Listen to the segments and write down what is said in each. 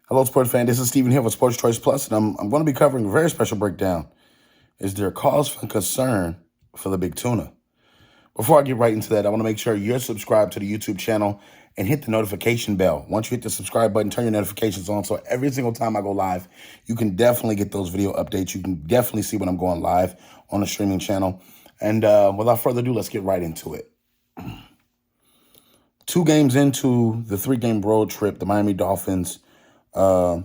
Hello, sports fan. This is Stephen Hill with Sports Choice Plus, and I'm going to be covering a very special breakdown. Is there cause for concern for the big tuna? Before I get right into that, I want to make sure you're subscribed to the YouTube channel and hit the notification bell. Once you hit the subscribe button, turn your notifications on so every single time I go live, you can definitely get those video updates. You can definitely see when I'm going live on the streaming channel. And without further ado, let's get right into it. 2 games into the 3-game road trip, the Miami Dolphins are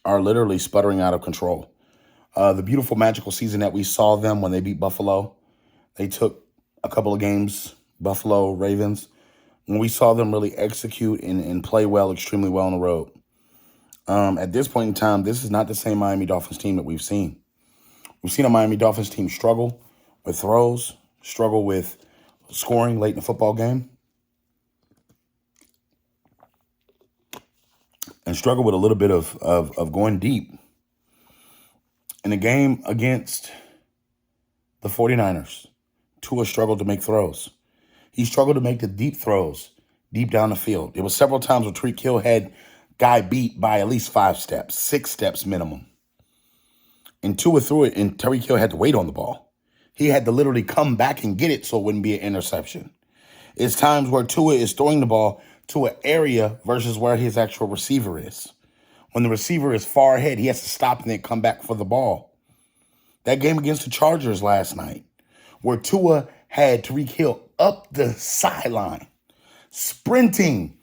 literally sputtering out of control. The beautiful, magical season that we saw them when they beat Buffalo, they took a couple of games, Buffalo, Ravens, when we saw them really execute and play well, extremely well on the road. At this point in time, this is not the same Miami Dolphins team that we've seen. We've seen a Miami Dolphins team struggle with throws, struggle with scoring late in the football game, and struggle with a little bit of going deep. In the game against the 49ers, Tua struggled to make throws. He struggled to make the deep throws deep down the field. There was several times where Tyreek Hill had guy beat by at least 5 steps, 6 steps minimum. And Tua threw it, and Tyreek Hill had to wait on the ball. He had to literally come back and get it so it wouldn't be an interception. It's times where Tua is throwing the ball to an area versus where his actual receiver is. When the receiver is far ahead, he has to stop and then come back for the ball. That game against the Chargers last night, where Tua had Tyreek Hill up the sideline, sprinting,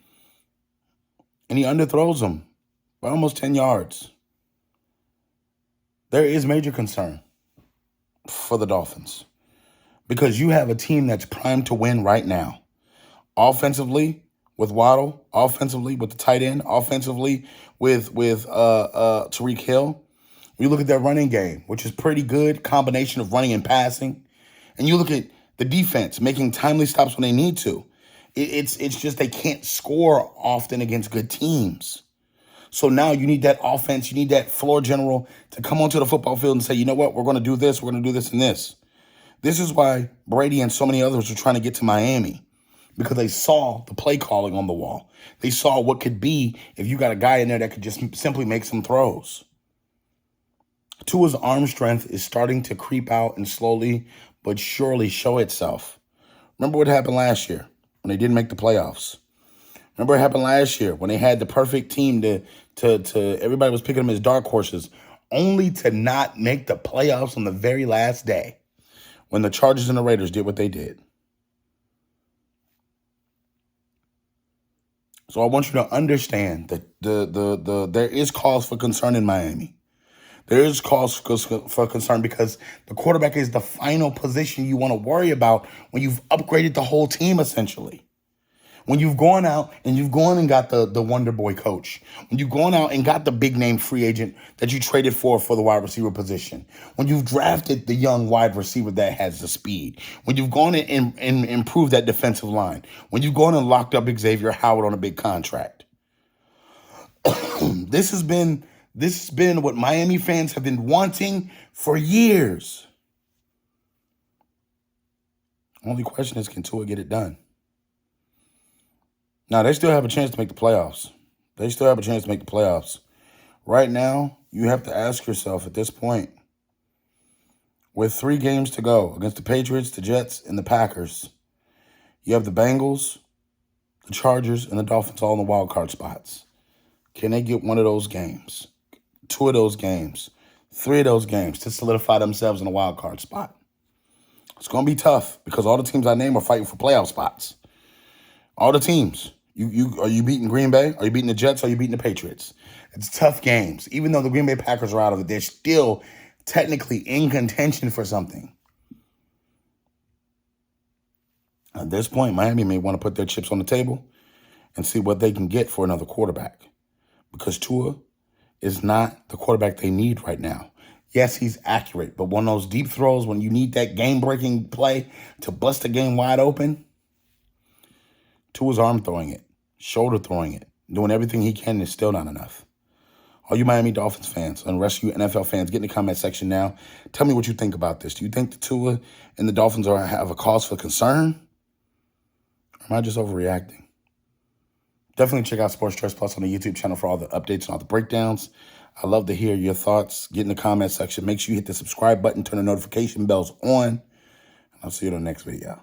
and he underthrows him by almost 10 yards. There is major concern for the Dolphins because you have a team that's primed to win right now. Offensively, with Waddle, offensively with the tight end, offensively with Tyreek Hill. You look at their running game, which is pretty good, combination of running and passing. And you look at the defense, making timely stops when they need to. It's just they can't score often against good teams. So now you need that offense, you need that floor general to come onto the football field and say, you know what, we're going to do this, we're going to do this and this. This is why Brady and so many others are trying to get to Miami, because they saw the play calling on the wall. They saw what could be if you got a guy in there that could just simply make some throws. Tua's arm strength is starting to creep out and slowly but surely show itself. Remember what happened last year when they didn't make the playoffs. Remember what happened last year when they had the perfect team to everybody was picking them as dark horses, only to not make the playoffs on the very last day when the Chargers and the Raiders did what they did. So I want you to understand that there is cause for concern in Miami. There is cause for concern because the quarterback is the final position you want to worry about when you've upgraded the whole team, essentially. When you've gone out and you've gone and got the Wonder Boy coach. When you've gone out and got the big name free agent that you traded for the wide receiver position. When you've drafted the young wide receiver that has the speed. When you've gone and improved that defensive line. When you've gone and locked up Xavier Howard on a big contract. This has been what Miami fans have been wanting for years. Only question is, can Tua get it done? Now, they still have a chance to make the playoffs. Right now, you have to ask yourself at this point, with 3 games to go against the Patriots, the Jets, and the Packers, you have the Bengals, the Chargers, and the Dolphins all in the wild card spots. Can they get one of those games, 2 of those games, 3 of those games to solidify themselves in a wild card spot? It's going to be tough because all the teams I name are fighting for playoff spots. All the teams. Are you beating Green Bay? Are you beating the Jets? Are you beating the Patriots? It's tough games. Even though the Green Bay Packers are out of it, they're still technically in contention for something. At this point, Miami may want to put their chips on the table and see what they can get for another quarterback. Because Tua is not the quarterback they need right now. Yes, he's accurate, but one of those deep throws when you need that game-breaking play to bust the game wide open, Tua's arm throwing it, shoulder throwing it, doing everything he can is still not enough. All you Miami Dolphins fans and the rest of you NFL fans, get in the comment section now. Tell me what you think about this. Do you think the Tua and the Dolphins have a cause for concern? Or am I just overreacting? Definitely check out Sports Choice Plus on the YouTube channel for all the updates and all the breakdowns. I love to hear your thoughts. Get in the comment section. Make sure you hit the subscribe button, turn the notification bells on. I'll see you in the next video.